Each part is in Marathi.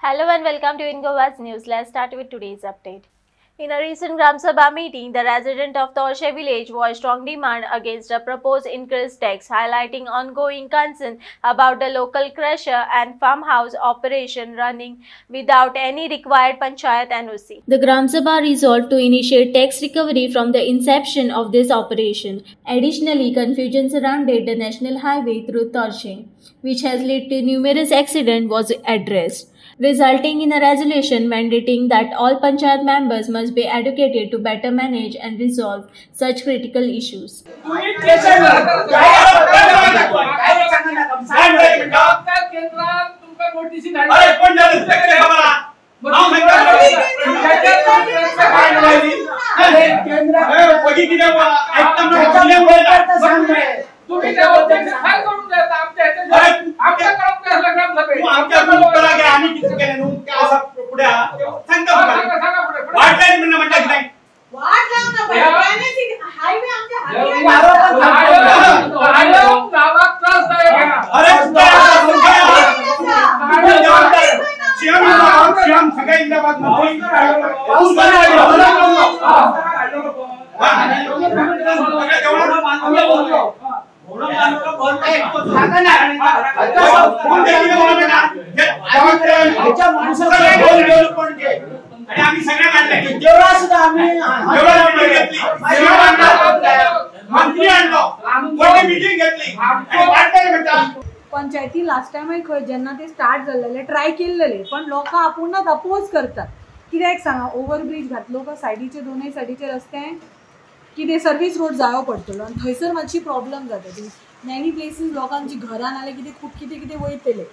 Hello and welcome to InGova's News. Let's start with today's update. In a recent Gram Sabha meeting, the resident of Torshe village voiced strong demand against a proposed increased tax, highlighting ongoing concern about the local crusher and farmhouse operation running without any required panchayat NOC. The Gram Sabha resolved to initiate tax recovery from the inception of this operation. Additionally, confusion surrounded the national highway through Torshe, which has led to numerous accidents, was addressed, resulting in a resolution mandating that all panchayat members must be educated to better manage and resolve such critical issues. Panchayati last time जेन्ना ते स्टार्ट झालेले ट्राय केलेले पण लोक आपुणच अपोज करतात कित्याक सांगा ओव्हरब्रिज घातलो का सायडीचे दोनूय सायडीचे रस्ते कितें सर्वीस रोड जायो पडटलो आनी थंयसर मातशी प्रॉब्लम जाता ती मॅनी प्लेसीस लोकांची घरां नाल्यार कितें खूब कितें कितें वयतले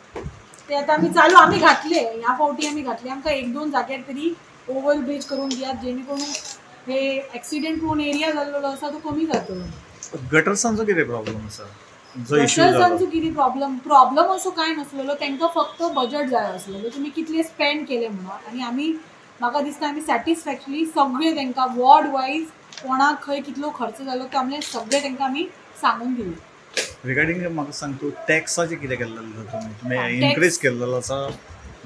ते आतां आमी घातले ह्या फावटी आमी घातले आमकां एक दोन जाग्यार तरी ओव्हरब्रिज करून दियात जेणे करून हे एक्सिडेंट प्रोन एरिया जाल्लो आसा तो कमी जातलो. गटर्सांचो कितें प्रॉब्लम आसा? गटर्सांचो कितें प्रॉब्लम असो कांय नासलेलो, तांकां फक्त बजट जाय आसलेलो तुमी कितले स्पेंड केले म्हणून आनी आमी म्हाका दिसता आमी सॅटिस्फॅक्टरी सगळे तांकां वॉर्ड वायज कोणाक खंय कितलो खर्च जालो तो आमले सगळे तांकां आमी सांगून दिले. रिगार्डिंग म्हाका सांग तूं टॅक्साचें कितें केल्लें तुमी इनक्रीज केल्लो आसा,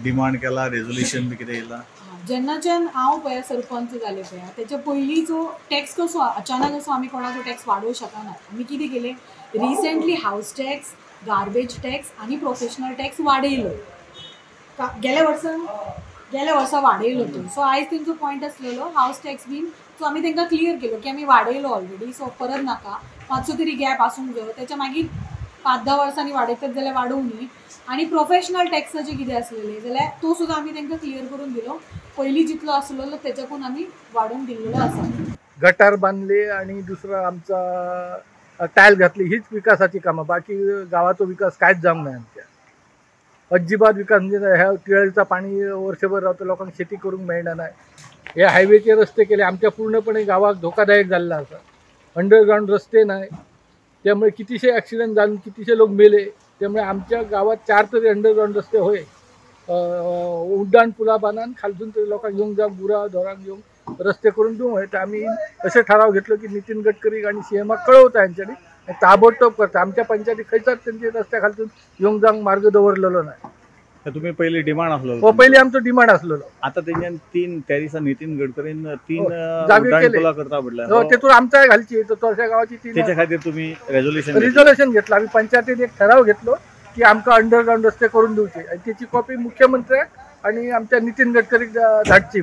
डिमांड केला, रेजोल्युशन बी कितें येयला? जेन्नाच्यान हांव पळय सरपंच जाले पळय तेच्या पयलींचो टॅक्स कसो अचानक असो आमी कोणाचो टॅक्स वाडोवं शकना. आमी कितें केलें रिसेंटली हावस टॅक्स, गार्बेज टॅक्स आनी प्रोफेशनल टॅक्स वाडयलो. गेल्या वर्सा वाडयलो तो. सो आयज तेंचो पॉयंट आसलेलो हावस टॅक्स बीन सो आमी तांकां क्लियर केलो की आमी वाडयलो ऑलरेडी सो परत नाका, मातसो तरी गॅप आसूंक जायो. तेच्या मागीर 5-10 वर्सांनी वाडयतात जाल्यार वाडोवं न्ही. आनी प्रोफेशनल टॅक्साचें कितें आसलेलें जाल्यार तो सुद्दां आमी तांकां क्लियर करून दिलो. पयलीं जितलो आसलेलो तेच्याकून आमी वाडोवन दिल्लो आसा. गटार बांधले आणि दुसरं आमचा टायल घातली हीच विकासाची कामं, बाकी गावाचा विकास काहीच जावंक नाही आमच्या. अजिबात विकास म्हणजे ह्या टिळेचं पाणी वर्षभर रावतं, लोकांना शेती करूंक मेळना नाही. हे हायवेचे रस्ते केले आमच्या पूर्णपणे गावाक धोकादायक झालेला असा. अंडरग्राऊंड रस्ते नाही त्यामुळे कितीशे ॲक्सिडेंट जाऊन कितीशे लोक मेले. त्यामुळे आमच्या गावात 4 तरी अंडरग्राऊंड रस्ते होय. उड्डाण पुला बांधान खालसून तरी लोकांक येऊंक जावंक गुरा धोरांक येऊंक रस्ते करून देऊ. तर आम्ही असे ठराव घेतलो की नितीन गडकरी आणि सीएमाक कळवता यांच्यानी ताबडतोब करता. आमच्या पंचायती खंयचाच त्यांच्या रस्त्या खालसून येऊंक जावंक मार्ग दवरलेलो नाही. तुम्ही पहिले डिमांड असलो? हो, पहिले आमचं डिमांड असलेलो. आता तेंच्यान 3 त्या दिसा नितीन गडकरीन 3 जागे केले करता पडला. हो, तेतून आमच्या घालची तोरशा गावाची 3 त्याच्या खातीर तुम्ही रेझोल्युशन घेतलं. आम्ही पंचायतीत एक ठराव घेतलो की आमका अंडरग्राऊंड रस्ते करून दिवचे आणि त्याची कॉपी मुख्यमंत्र्याक आणि आमच्या नितीन गडकरीक धाडची.